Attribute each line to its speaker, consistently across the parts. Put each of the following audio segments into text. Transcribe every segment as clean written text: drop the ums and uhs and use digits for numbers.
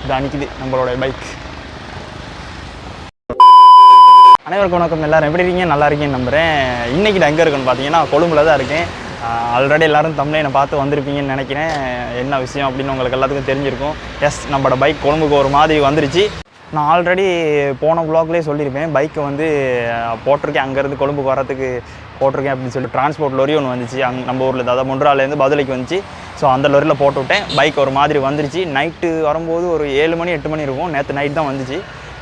Speaker 1: இதான் நிற்கிது நம்மளோட பைக். அனைவருக்கும் வணக்கம். எல்லோரும் எப்படி இருக்கீங்க? நல்லா இருக்கீங்கன்னு நம்புகிறேன். இன்றைக்கி நான் எங்கே இருக்குன்னு பார்த்தீங்கன்னா கொழும்புல தான் இருக்கேன். ஆல்ரெடி எல்லோரும் தம்ப்நெயிலை பார்த்து வந்திருப்பீங்கன்னு நினைக்கிறேன். என்ன விஷயம் அப்படின்னு உங்களுக்கு எல்லாத்துக்கும் தெரிஞ்சிருக்கும். எஸ், நம்மளோட பைக் கொழும்புக்கு ஒரு மாதிரி வந்துருச்சு. நான் ஆல்ரெடி போன வ்ளாக்லேயே சொல்லியிருப்பேன், பைக்கை வந்து போட்டிருக்கேன், அங்கேருந்து கொழும்புக்கு வரத்துக்கு போட்டிருக்கேன் அப்படின்னு சொல்லி. டிரான்ஸ்போர்ட் லொரி ஒன்று வந்துச்சு நம்ம ஊரில், அதாவது முன்றாலேருந்து பதுளைக்கு வந்துச்சு. ஸோ அந்த லொரியில் போட்டு விட்டேன். பைக் ஒரு மாதிரி வந்துருச்சு. நைட்டு வரும்போது ஒரு 7 மணி 8 மணி இருக்கும். நேற்று நைட் தான் வந்துச்சு.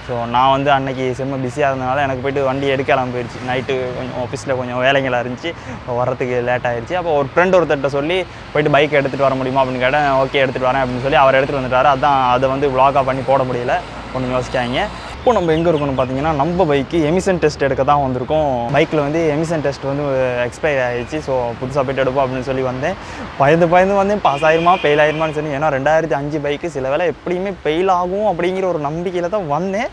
Speaker 1: ஸோ நான் வந்து அன்றைக்கி செம்ம பிஸியாக இருந்தனால எனக்கு போய்ட்டு வண்டி எடுக்கலாம் போயிடுச்சு. நைட்டு கொஞ்சம் ஆஃபீஸில் கொஞ்சம் வேலைங்களாக இருந்துச்சு, வரத்துக்கு லேட் ஆகிடுச்சு. அப்போ ஒரு ஃப்ரெண்ட் ஒருத்தர்கிட்ட சொல்லி போய்ட்டு பைக் எடுத்துகிட்டு வர முடியுமா அப்படின்னு கேட்டேன். ஓகே எடுத்துகிட்டு வரேன் அப்படின்னு சொல்லி அவர் எடுத்துகிட்டு வந்துட்டார். அதான் அதை வந்து வ்ளாகாக பண்ணி போட முடியல, ஒன்றும் யோசிக்காங்க. இப்போ நம்ம எங்கே இருக்கணும்னு பார்த்தீங்கன்னா, நம்ம பைக்கு எமிஷன் டெஸ்ட் எடுக்க தான் வந்திருக்கோம். பைக்கில் வந்து எமிஷன் டெஸ்ட் வந்து எக்ஸ்பைர் ஆகிடுச்சு. ஸோ புதுசாக போய்ட்டு எடுப்போம் அப்படின்னு சொல்லி வந்தேன். பயந்து வந்தேன், பாஸ் ஆயிருமா ஃபெயில் ஆயிருமான்னு சொல்லி. ஏன்னா 2005 பைக்கு சில வேலை எப்படியுமே ஃபெயில் ஆகும் அப்படிங்கிற ஒரு நம்பிக்கையில் தான் வந்தேன்.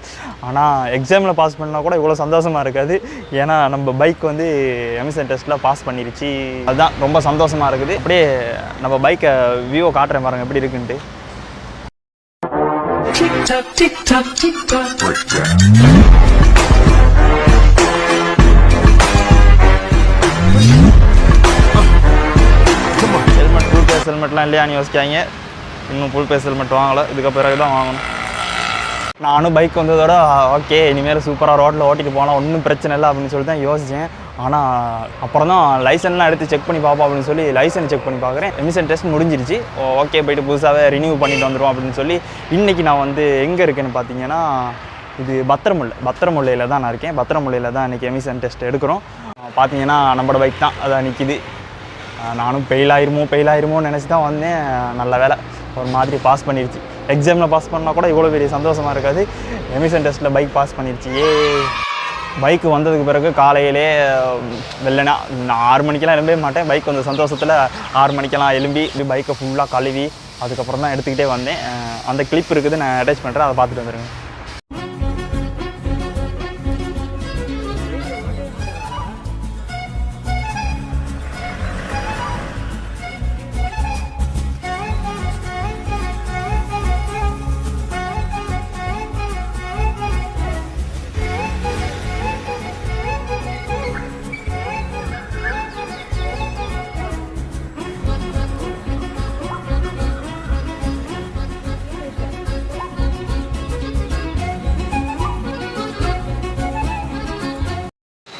Speaker 1: ஆனால் எக்ஸாமில் பாஸ் பண்ணால் கூட இவ்வளோ சந்தோஷமாக இருக்காது. ஏன்னா நம்ம பைக் வந்து எமிஷன் டெஸ்ட்டில் பாஸ் பண்ணிருச்சு. அதுதான் ரொம்ப சந்தோஷமாக இருக்குது. அப்படியே நம்ம பைக்கை வியூவை காட்டுறேன் பாருங்கள் எப்படி இருக்குன்ட்டு. Tick tock, tick tock, tick tock. Helmet, full face ஹெல்மெட்லாம் இல்லையான்னு யோசிக்காங்க. இன்னும் ஃபுல் பேஸ் ஹெல்மெட் வாங்கலை, இதுக்கு பிறகு தான் வாங்கணும். நானும் பைக் வந்ததோட ஓகே இனிமேல் சூப்பராக ரோட்டில் ஓட்டிட்டு போனால் ஒன்றும் பிரச்சனை இல்லை அப்படின்னு சொல்லி தான் யோசித்தேன். ஆனால் அப்புறம் தான் லைசன்ஸ்லாம் எடுத்து செக் பண்ணி பார்ப்போம் அப்படின்னு சொல்லி லைசன்ஸ் செக் பண்ணி பார்க்குறேன். எமிஷன் டெஸ்ட் முடிஞ்சிருச்சு. ஓகே போய்ட்டு புதுசாகவே ரினியூ பண்ணிட்டு வந்துடுவோம் அப்படின்னு சொல்லி இன்றைக்கி நான் வந்து எங்கே இருக்கேன்னு பார்த்தீங்கன்னா, இது பத்திரமுல்லையில் தான் நான் இருக்கேன். பத்திரமுல்லையில் தான் இன்றைக்கி எமிஷன் டெஸ்ட் எடுக்கிறோம். பார்த்தீங்கன்னா நம்மளோட பைக் தான் அதான் நிற்கிது. நானும் ஃபெயில் ஆயிருமோன்னு நினச்சி தான் வந்தேன். நல்ல வேலை ஒரு மாதிரி பாஸ் பண்ணிடுச்சு. எக்ஸாமில் பாஸ் பண்ணால் கூட இவ்வளோ பெரிய சந்தோஷமாக இருக்காது. எமிஷன் டெஸ்ட்டில் பைக் பாஸ் பண்ணிடுச்சு. பைக்கு வந்ததுக்கு பிறகு காலையிலே வெள்ளனா நான் 6 மணிக்கெல்லாம் எழும்பவே மாட்டேன். பைக் வந்த சந்தோஷத்தில் 6 மணிக்கெல்லாம் எழும்பி பைக்கை ஃபுல்லாக கழுவி அதுக்கப்புறம் தான் எடுத்துக்கிட்டே வந்தேன். அந்த கிளிப் இருக்குது, நான் அட்டாச் பண்ணுறேன், அதை பார்த்துட்டு வந்துடுங்க.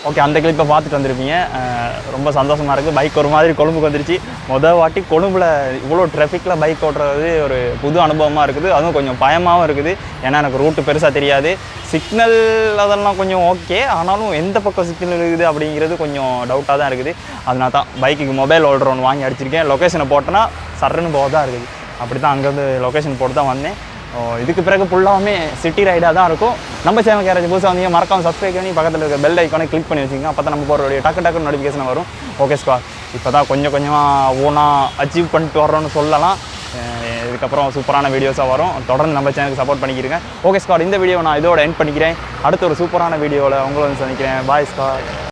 Speaker 1: ஓகே, அந்த கிளிப்பை பார்த்துட்டு வந்திருப்பீங்க. ரொம்ப சந்தோஷமாக இருக்குது. பைக் ஒரு மாதிரி கொழும்புக்கு வந்துருச்சு. மொதல் வாட்டி கொழும்பில் இவ்வளோ டிராஃபிக்கில் பைக் ஓட்டுறது ஒரு புது அனுபவமாக இருக்குது. அதுவும் கொஞ்சம் பயமாகவும் இருக்குது. ஏன்னா எனக்கு ரூட்டு பெருசாக தெரியாது. சிக்னல் அதெல்லாம் கொஞ்சம் ஓகே, ஆனாலும் எந்த பக்கம் சிக்னல் இருக்குது அப்படிங்கிறது கொஞ்சம் டவுட்டாக தான் இருக்குது. அதனால தான் பைக்குக்கு மொபைல் ஹோல்டர் ஒன்று வாங்கி அடிச்சிருக்கேன். லொக்கேஷனை போட்டோன்னா சர்ன்னு போக தான் இருக்குது. அப்படி தான் அங்கேருந்து லொக்கேஷன் போட்டு தான் வந்தேன். இதுக்கு பிறகு ஃபுல்லாகவே சிட்டி ரைடாக தான் இருக்கும். நம்ம சேனல் யாராச்சும் புதுசாக வந்தீங்க மறக்காம சப்ஸ்கிரைப் பண்ணி பக்கத்தில் இருக்க பெல் ஐக்கானை கிளிக் பண்ணி வச்சுக்கோங்க. அப்போ தான் நம்ம போகிற டக்கு நோட்டிஃபிகேஷன் வரும். ஓகே ஸ்குவாட், இப்போ தான் கொஞ்சமாக ஓனாக அச்சீவ் பண்ணிட்டு வர்றோன்னு சொல்லலாம். இதுக்கப்புறம் சூப்பரான வீடியோஸாக வரும். தொடர்ந்து நம்ம சேனலுக்கு சப்போர்ட் பண்ணிக்கிறேங்க. ஓகே ஸ்குவாட், இந்த வீடியோ நான் இதோட எண்ட் பண்ணிக்கிறேன். அடுத்த ஒரு சூப்பரான வீடியோவில் உங்களை வந்து சந்திக்கிறேன். பாய் ஸ்குவாட்.